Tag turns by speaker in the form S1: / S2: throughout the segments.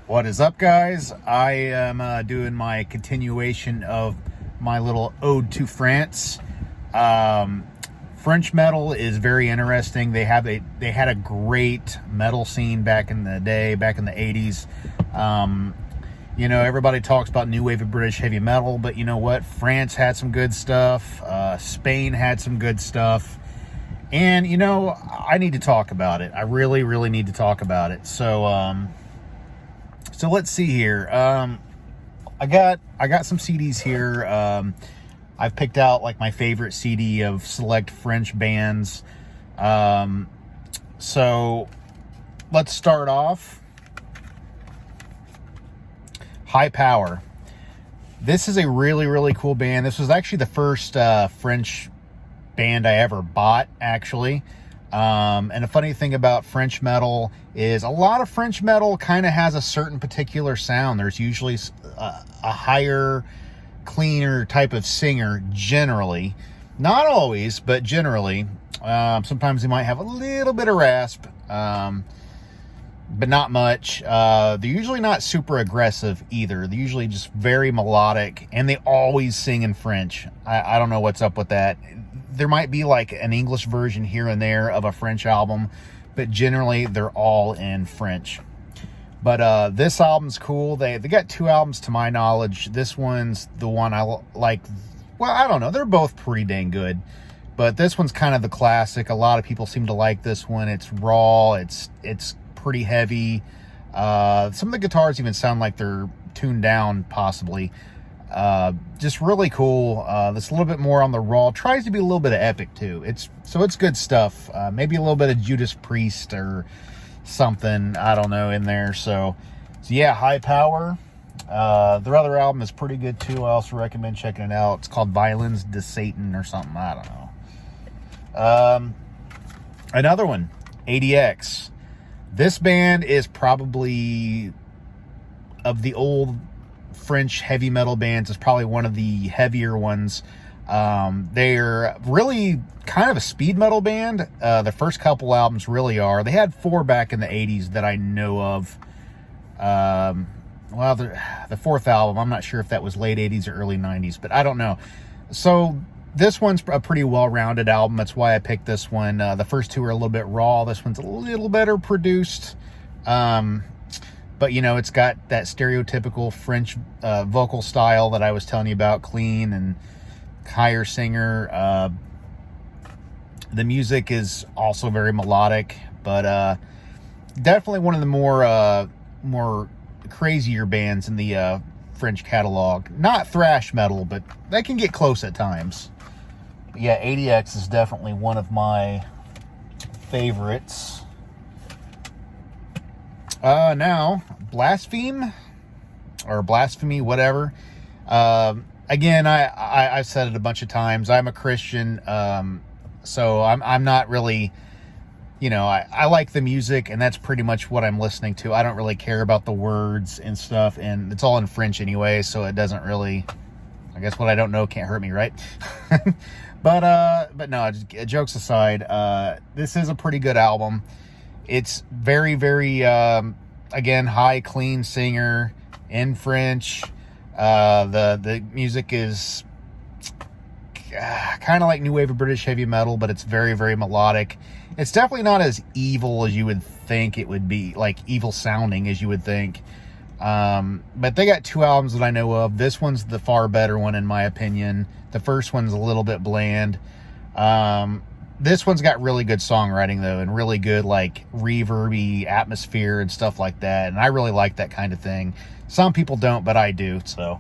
S1: What is up, guys? I am doing my continuation of my little ode to France. French metal is very interesting. They had a great metal scene back in the day, back in the 80s. Everybody talks about new wave of British heavy metal, but you know what? France had some good stuff. Spain had some good stuff. And, I need to talk about it. I really, really need to talk about it. So let's see here. I got some CDs here. I've picked out like my favorite CD of select French bands. So let's start off. High Power. This is a really, really cool band. This was actually the first French band I ever bought, actually. And a funny thing about French metal is a lot of French metal kind of has a certain particular sound. There's usually a higher, cleaner type of singer, generally. Not always, but generally. Sometimes they might have a little bit of rasp, but not much. They're usually not super aggressive either. They're usually just very melodic, and they always sing in French. I don't know what's up with that. There might be like an English version here and there of a French album, but generally they're all in French. But this album's cool. They got two albums to my knowledge. This one's the one I like. Well, I don't know. They're both pretty dang good, but this one's kind of the classic. A lot of people seem to like this one. It's raw. It's pretty heavy. Some of the guitars even sound like they're tuned down, possibly. Just really cool. That's a little bit more on the raw. Tries to be a little bit of epic too. It's good stuff. Maybe a little bit of Judas Priest or something, I don't know, in there. So yeah, High Power. Their other album is pretty good too. I also recommend checking it out. It's called Violins de Satan or something. I don't know. Another one, 80’s. This band is probably, of the old French heavy metal bands, is probably one of the heavier ones. They're really kind of a speed metal band. The first couple albums really are. They had 4 back in the 80s that I know of. The fourth album, I'm not sure if that was late 80s or early 90s, but I don't know. So this one's a pretty well-rounded album. That's why I picked this one. The first 2 are a little bit raw. This one's a little better produced. But, it's got that stereotypical French vocal style that I was telling you about, clean and higher singer. The music is also very melodic, but definitely one of the more crazier bands in the French catalog. Not thrash metal, but they can get close at times. But yeah, 80’s is definitely one of my favorites. Now, Blaspheme, whatever. Again, I've said it a bunch of times. I'm a Christian, so I'm not really, I like the music, and that's pretty much what I'm listening to. I don't really care about the words and stuff, and it's all in French anyway, so it doesn't really, I guess what I don't know can't hurt me, right? But no, just, jokes aside, this is a pretty good album. It's very, very, again, high, clean singer in French. The music is kind of like new wave of British heavy metal, but it's very, very melodic. It's definitely not as evil as you would think it would be, like evil sounding as you would think. But they got 2 albums that I know of. This one's the far better one, in my opinion. The first one's a little bit bland. This one's got really good songwriting, though, and really good, like, reverby atmosphere and stuff like that. And I really like that kind of thing. Some people don't, but I do, so.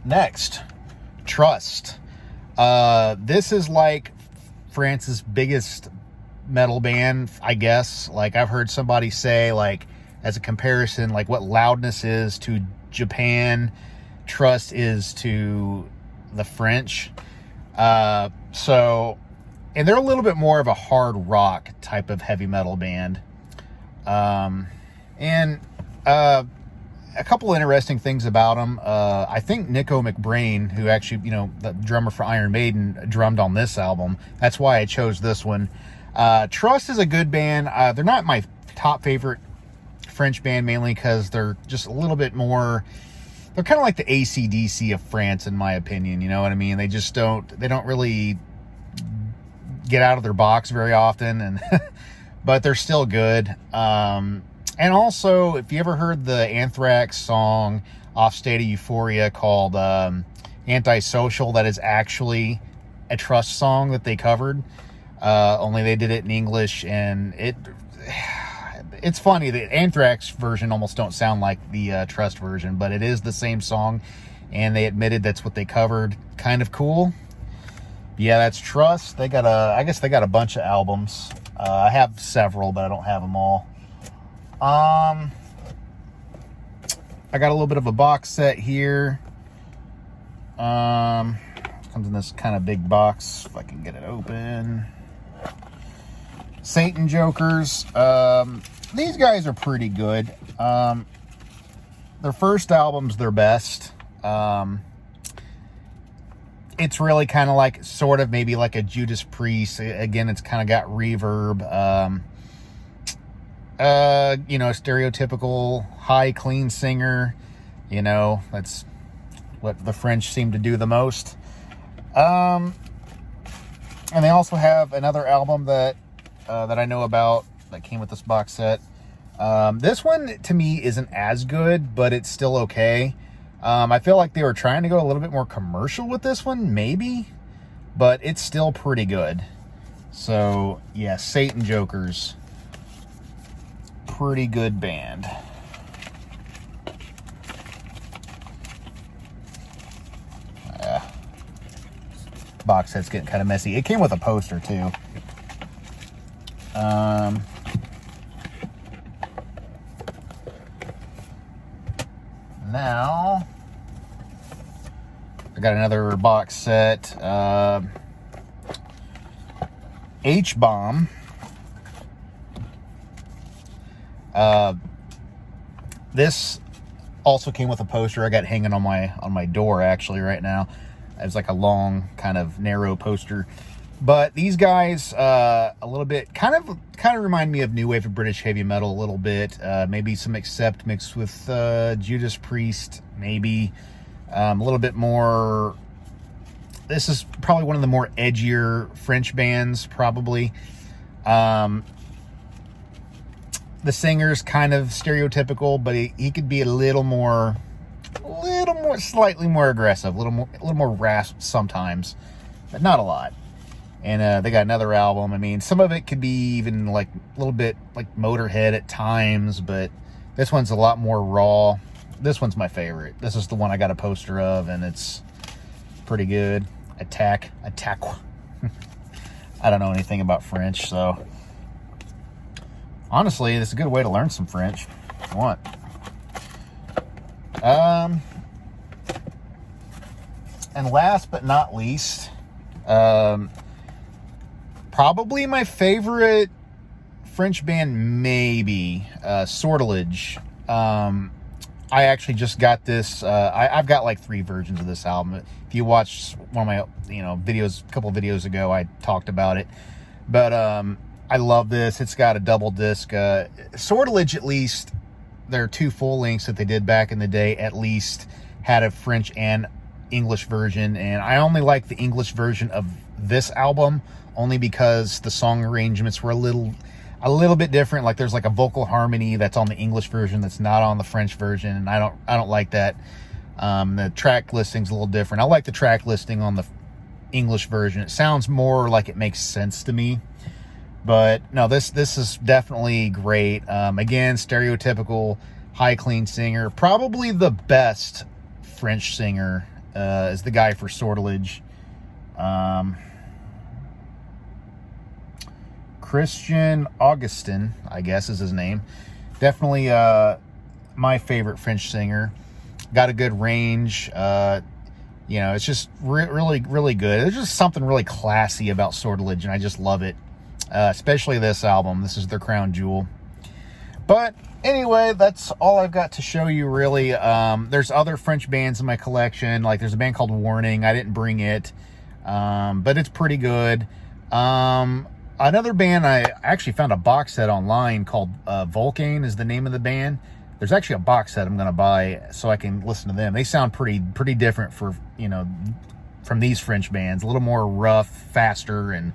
S1: Next, Trust. This is, like, France's biggest metal band, I guess. Like, I've heard somebody say, like, as a comparison, like, what Loudness is to Japan, Trust is to the French. And they're a little bit more of a hard rock type of heavy metal band. A couple interesting things about them. I think Nico McBrain, who actually, the drummer for Iron Maiden, drummed on this album. That's why I chose this one. Trust is a good band. They're not my top favorite French band, mainly because they're just a little bit more, they're kind of like the AC/DC of France, in my opinion. You know what I mean? They don't really get out of their box very often, and but they're still good. And also, if you ever heard the Anthrax song off State of Euphoria called Antisocial, that is actually a Trust song that they covered, only they did it in English, and it's funny. The Anthrax version almost don't sound like the Trust version, but it is the same song, and they admitted that's what they covered. Kind of cool. Yeah, that's Trust. They got I guess they got a bunch of albums. I have several, but I don't have them all. I got a little bit of a box set here. Comes in this kind of big box, if I can get it open. Satan Jokers. These guys are pretty good. Their first album's their best. It's really kind of like, sort of maybe like a Judas Priest. Again, it's kind of got reverb. Stereotypical high, clean singer. You know, that's what the French seem to do the most. And they also have another album that I know about that came with this box set. This one, to me, isn't as good, but it's still okay. I feel like they were trying to go a little bit more commercial with this one, maybe, but it's still pretty good. So, yeah, Satan Jokers. Pretty good band. Box set's getting kind of messy. It came with a poster, too. Now, I got another box set. H-Bomb. This also came with a poster I got hanging on my door, actually, right now. It's like a long, kind of narrow poster. But these guys, a little bit, kind of remind me of new wave of British heavy metal a little bit. Maybe some Accept mixed with Judas Priest, maybe. A little bit more. This is probably one of the more edgier French bands, probably. The singer's kind of stereotypical, but he could be a little more, slightly more aggressive, a little more rasp sometimes, but not a lot. And they got another album. I mean, some of it could be even like a little bit like Motorhead at times, but this one's a lot more raw. This one's my favorite. This is the one I got a poster of, and it's pretty good. Attack. I don't know anything about French, so honestly, this is a good way to learn some French if you want. And last but not least, probably my favorite French band, maybe, Sortilege. I actually just got this. I've got like 3 versions of this album. If you watched one of my videos, a couple videos ago, I talked about it. But I love this. It's got a double disc. Sortilege, at least, their 2 full lengths that they did back in the day, at least had a French and English version. And I only like the English version of this album only because the song arrangements were a little bit different. Like there's like a vocal harmony that's on the English version that's not on the French version, and I don't like that. The track listing's a little different. I like the track listing on the English version. It sounds more like it makes sense to me. But no, this is definitely great. Again, stereotypical high clean singer. Probably the best French singer is the guy for Sortilege. Christian Augustin, I guess is his name. Definitely my favorite French singer. Got a good range. It's just really, really good. There's just something really classy about Sortilege, and I just love it. Especially this album. This is their crown jewel. But anyway, that's all I've got to show you, really. There's other French bands in my collection. Like there's a band called Warning. I didn't bring it, but it's pretty good. another band, I actually found a box set online called Volcane is the name of the band. There's actually a box set I'm going to buy so I can listen to them. They sound pretty different for, you know, from these French bands. A little more rough, faster, and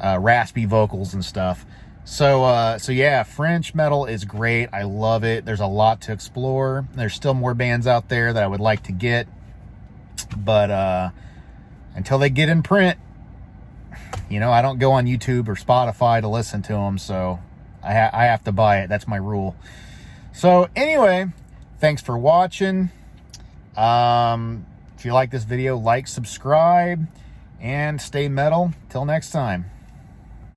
S1: raspy vocals and stuff. So yeah, French metal is great. I love it. There's a lot to explore. There's still more bands out there that I would like to get. But until they get in print, you know, I don't go on YouTube or Spotify to listen to them. So I have to buy it. That's my rule. So anyway, thanks for watching. If you like this video, like, subscribe, and stay metal. Till next time.